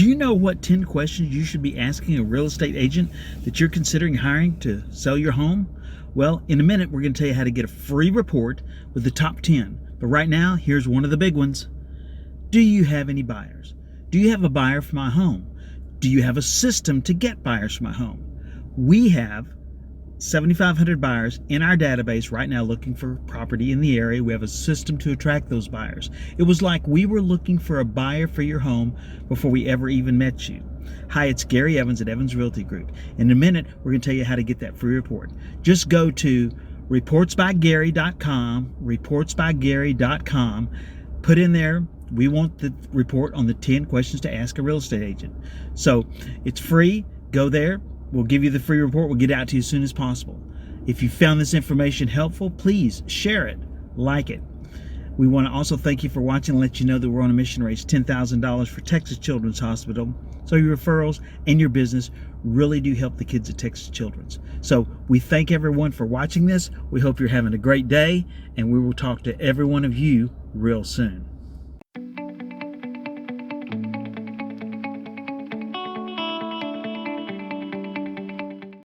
Do you know what 10 questions you should be asking a real estate agent that you're considering hiring to sell your home? Well, in a minute, we're going to tell you how to get a free report with the top 10. But right now, here's one of the big ones. Do you have any buyers? Do you have a buyer for my home? Do you have a system to get buyers for my home? We have 7,500 buyers in our database right now looking for property in the area. We have a system to attract those buyers. It was like we were looking for a buyer for your home before we ever even met you. Hi, it's Gary Evans at Evans Realty Group. In a minute, we're going to tell you how to get that free report. Just go to reportsbygary.com, reportsbygary.com. Put in there, we want the report on the 10 questions to ask a real estate agent. So it's free. Go there. We'll give you the free report. We'll get it out to you as soon as possible. If you found this information helpful, please share it, like it. We want to also thank you for watching and let you know that we're on a mission to raise $10,000 for Texas Children's Hospital. So your referrals and your business really do help the kids at Texas Children's. So we thank everyone for watching this. We hope you're having a great day, and we will talk to every one of you real soon.